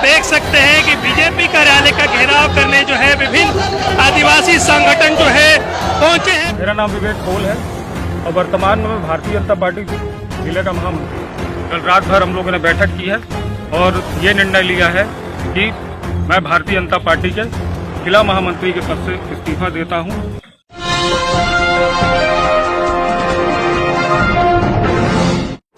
देख सकते हैं कि बीजेपी कार्यालय का घेराव करने जो है विभिन्न आदिवासी संगठन जो है पहुंचे हैं। मेरा नाम विवेक कोल है और वर्तमान में मैं भारतीय जनता पार्टी जिले का महामंत्री हूँ। कल रात भर हम लोगों ने बैठक की है और ये निर्णय लिया है कि मैं भारतीय जनता पार्टी के जिला महामंत्री के पद से इस्तीफा देता हूँ।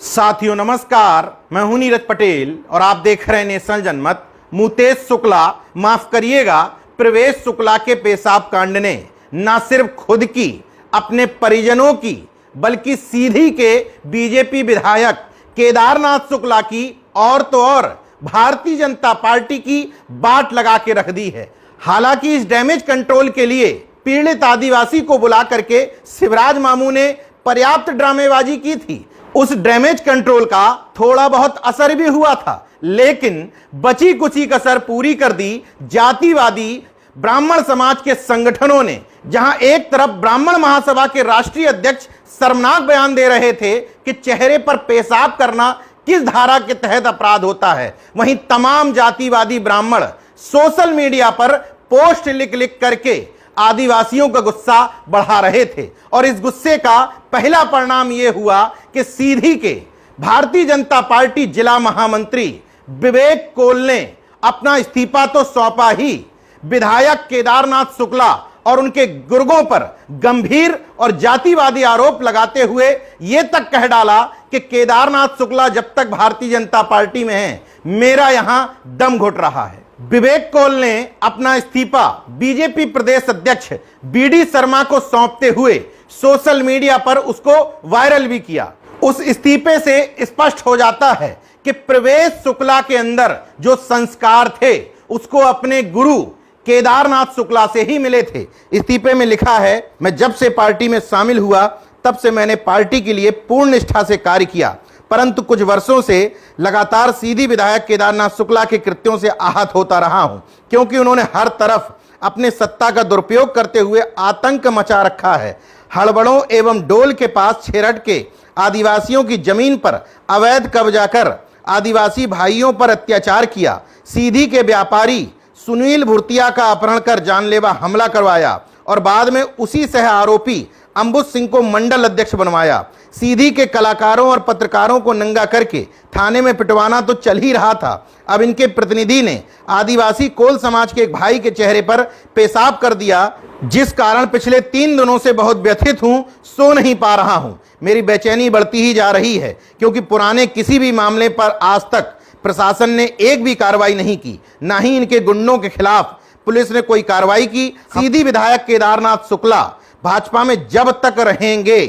साथियों नमस्कार, मैं हूं नीरज पटेल और आप देख रहे हैं नेशनल जनमत। मुतेश शुक्ला, माफ करिएगा, प्रवेश शुक्ला के पेशाब कांड ने न सिर्फ खुद की, अपने परिजनों की, बल्कि सीधी के बीजेपी विधायक केदारनाथ शुक्ला की और तो और भारतीय जनता पार्टी की बाट लगा के रख दी है। हालांकि इस डैमेज कंट्रोल के लिए पीड़ित आदिवासी को बुला करके शिवराज मामू ने पर्याप्त ड्रामेबाजी की थी। उस डैमेज कंट्रोल का थोड़ा बहुत असर भी हुआ था, लेकिन बची कुची कसर पूरी कर दी जातिवादी ब्राह्मण समाज के संगठनों ने। जहां एक तरफ ब्राह्मण महासभा के राष्ट्रीय अध्यक्ष शर्मनाक बयान दे रहे थे कि चेहरे पर पेशाब करना किस धारा के तहत अपराध होता है, वहीं तमाम जातिवादी ब्राह्मण सोशल मीडिया पर पोस्ट लिख लिख करके आदिवासियों का गुस्सा बढ़ा रहे थे। और इस गुस्से का पहला परिणाम यह हुआ कि सीधी के भारतीय जनता पार्टी जिला महामंत्री विवेक कोल ने अपना इस्तीफा तो सौंपा ही, विधायक केदारनाथ शुक्ला और उनके गुर्गों पर गंभीर और जातिवादी आरोप लगाते हुए यह तक कह डाला कि केदारनाथ शुक्ला जब तक भारतीय जनता पार्टी में है, मेरा यहां दम घुट रहा है। विवेक कोल ने अपना इस्तीफा बीजेपी प्रदेश अध्यक्ष बीडी शर्मा को सौंपते हुए सोशल मीडिया पर उसको वायरल भी किया। उस इस्तीफे से स्पष्ट हो जाता है कि प्रवेश शुक्ला के अंदर जो संस्कार थे उसको अपने गुरु केदारनाथ शुक्ला से ही मिले थे। इस्तीफे में लिखा है, मैं जब से पार्टी में शामिल हुआ तब से मैंने पार्टी के लिए पूर्ण निष्ठा से कार्य किया, परंतु कुछ वर्षों से लगातार सीधी विधायक केदारनाथ शुक्ला के कृत्यों से आहत होता रहा हूं, क्योंकि उन्होंने हर तरफ अपने सत्ता का दुरुपयोग करते हुए आतंक मचा रखा है। हड़बड़ों एवं डोल के पास छेरट के आदिवासियों की जमीन पर अवैध कब्जा कर आदिवासी भाइयों पर अत्याचार किया। सीधी के व्यापारी सुनील भुर्तिया का अपहरण कर जानलेवा हमला करवाया और बाद में उसी सह आरोपी अंबुज सिंह को मंडल अध्यक्ष बनवाया। सीधी के कलाकारों और पत्रकारों को नंगा करके थाने में पिटवाना तो चल ही रहा था, अब इनके प्रतिनिधि ने आदिवासी कोल समाज के एक भाई के चेहरे पर पेशाब कर दिया, जिस कारण पिछले 3 दिनों से बहुत व्यथित हूं, सो नहीं पा रहा हूं। मेरी बेचैनी बढ़ती ही जा रही है, क्योंकि पुराने किसी भी मामले पर आज तक प्रशासन ने एक भी कार्रवाई नहीं की, ना ही इनके गुंडों के खिलाफ पुलिस ने कोई कार्रवाई की। सीधी विधायक केदारनाथ शुक्ला भाजपा में जब तक रहेंगे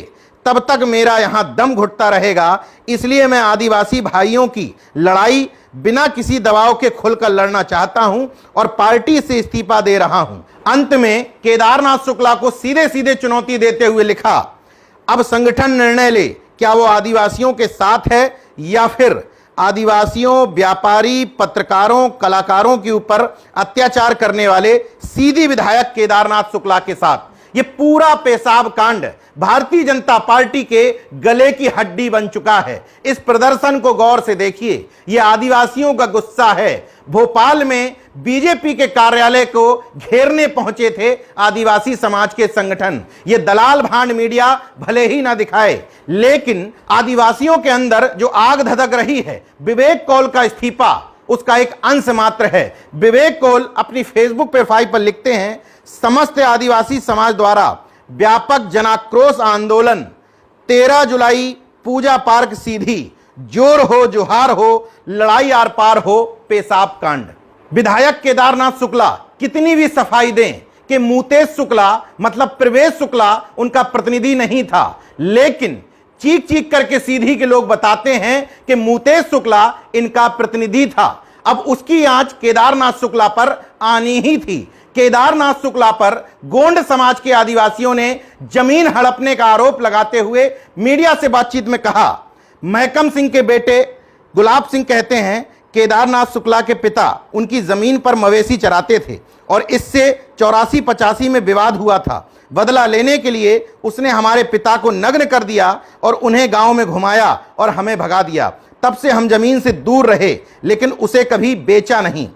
तब तक मेरा यहां दम घुटता रहेगा, इसलिए मैं आदिवासी भाइयों की लड़ाई बिना किसी दबाव के खुलकर लड़ना चाहता हूं और पार्टी से इस्तीफा दे रहा हूं। अंत में केदारनाथ शुक्ला को सीधे सीधे चुनौती देते हुए लिखा, अब संगठन निर्णय ले, क्या वो आदिवासियों के साथ है या फिर आदिवासियों, व्यापारी, पत्रकारों, कलाकारों के ऊपर अत्याचार करने वाले सीधी विधायक केदारनाथ शुक्ला के साथ। ये पूरा पेशाब कांड भारतीय जनता पार्टी के गले की हड्डी बन चुका है। इस प्रदर्शन को गौर से देखिए, ये आदिवासियों का गुस्सा है। भोपाल में बीजेपी के कार्यालय को घेरने पहुंचे थे आदिवासी समाज के संगठन। ये दलाल भांड मीडिया भले ही ना दिखाए, लेकिन आदिवासियों के अंदर जो आग धधक रही है, विवेक कोल का इस्तीफा उसका एक अंश मात्र है। विवेक कोल अपनी फेसबुक प्रोफाइल पर लिखते हैं, समस्त आदिवासी समाज द्वारा व्यापक जनाक्रोश आंदोलन 13 जुलाई पूजा पार्क सीधी, जोर हो जोहार हो, लड़ाई आर पार हो, पेशाब कांड। विधायक केदारनाथ शुक्ला कितनी भी सफाई दें कि मुतेश शुक्ला मतलब प्रवेश शुक्ला उनका प्रतिनिधि नहीं था, लेकिन चीख चीख करके सीधी के लोग बताते हैं कि मुतेश शुक्ला इनका प्रतिनिधि था। अब उसकी आंच केदारनाथ शुक्ला पर आनी ही थी। केदारनाथ शुक्ला पर गोंड समाज के आदिवासियों ने जमीन हड़पने का आरोप लगाते हुए मीडिया से बातचीत में कहा, महकम सिंह के बेटे गुलाब सिंह कहते हैं केदारनाथ शुक्ला के पिता उनकी जमीन पर मवेशी चराते थे और इससे 84-85 में विवाद हुआ था। बदला लेने के लिए उसने हमारे पिता को नग्न कर दिया और उन्हें गांव में घुमाया और हमें भगा दिया। तब से हम जमीन से दूर रहे, लेकिन उसे कभी बेचा नहीं।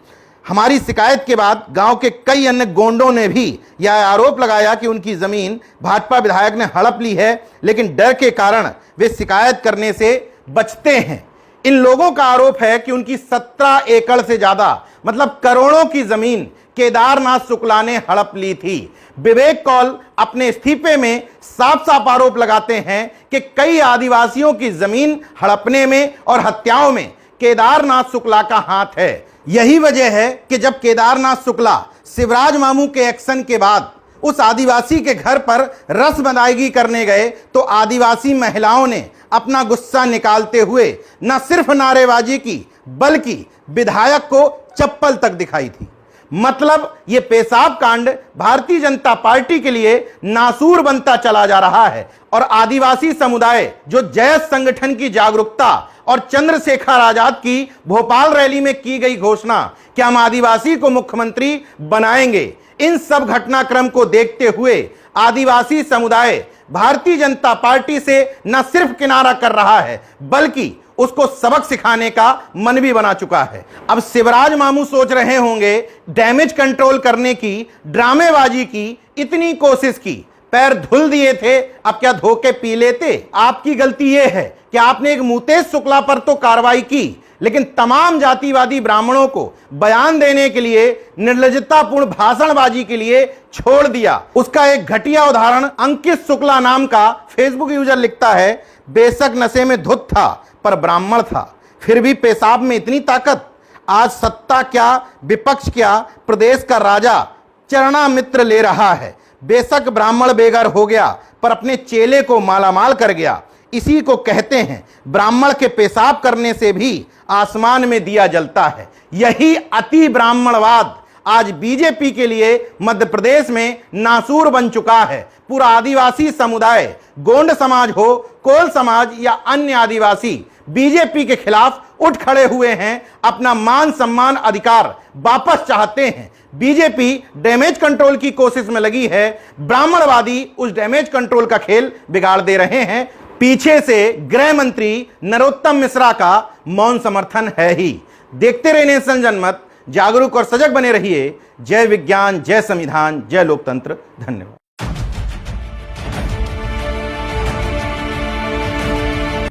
हमारी शिकायत के बाद गांव के कई अन्य गोंडों ने भी यह आरोप लगाया कि उनकी जमीन भाजपा विधायक ने हड़प ली है, लेकिन डर के कारण वे शिकायत करने से बचते हैं। इन लोगों का आरोप है कि उनकी 17 एकड़ से ज्यादा मतलब करोड़ों की जमीन केदारनाथ शुक्ला ने हड़प ली थी। विवेक कौल अपने इस्तीफे में साफ साफ आरोप लगाते हैं कि कई आदिवासियों की जमीन हड़पने में और हत्याओं में केदारनाथ शुक्ला का हाथ है। यही वजह है कि जब केदारनाथ शुक्ला शिवराज मामू के एक्शन के बाद उस आदिवासी के घर पर रस्म अदायगी करने गए तो आदिवासी महिलाओं ने अपना गुस्सा निकालते हुए न सिर्फ नारेबाजी की बल्कि विधायक को चप्पल तक दिखाई थी। मतलब ये पेशाब कांड भारतीय जनता पार्टी के लिए नासूर बनता चला जा रहा है और आदिवासी समुदाय जो जैस संगठन की जागरूकता और चंद्रशेखर आजाद की भोपाल रैली में की गई घोषणा कि हम आदिवासी को मुख्यमंत्री बनाएंगे, इन सब घटनाक्रम को देखते हुए आदिवासी समुदाय भारतीय जनता पार्टी से न सिर्फ किनारा कर रहा है बल्कि उसको सबक सिखाने का मन भी बना चुका है। अब शिवराज मामू सोच रहे होंगे डैमेज कंट्रोल करने की, ड्रामेबाजी की, इतनी कोशिश की, पैर धुल दिए थे, अब क्या धोखे पी लेते। आपकी गलती यह है कि आपने एक मुतेश शुक्ला पर तो कार्रवाई की, लेकिन तमाम जातिवादी ब्राह्मणों को बयान देने के लिए, निर्लज्जतापूर्ण भाषणबाजी के लिए छोड़ दिया। उसका एक घटिया उदाहरण अंकित शुक्ला नाम का फेसबुक यूजर लिखता है, बेशक नशे में धुत था पर ब्राह्मण था, फिर भी पेशाब में इतनी ताकत। आज सत्ता क्या, विपक्ष क्या, प्रदेश का राजा चरणा मित्र ले रहा है। बेशक ब्राह्मण बेघर हो गया पर अपने चेले को मालामाल कर गया। इसी को कहते हैं ब्राह्मण के पेशाब करने से भी आसमान में दिया जलता है। यही अति ब्राह्मणवाद आज बीजेपी के लिए मध्य प्रदेश में नासूर बन चुका है। पूरा आदिवासी समुदाय, गोंड समाज हो, कोल समाज या अन्य आदिवासी बीजेपी के खिलाफ उठ खड़े हुए हैं, अपना मान सम्मान अधिकार वापस चाहते हैं। बीजेपी डैमेज कंट्रोल की कोशिश में लगी है, ब्राह्मणवादी उस डैमेज कंट्रोल का खेल बिगाड़ दे रहे हैं। पीछे से गृह मंत्री नरोत्तम मिश्रा का मौन समर्थन है ही। देखते रहिए नेशन जनमत, जागरूक और सजग बने रहिए। जय विज्ञान, जय संविधान, जय लोकतंत्र। धन्यवाद।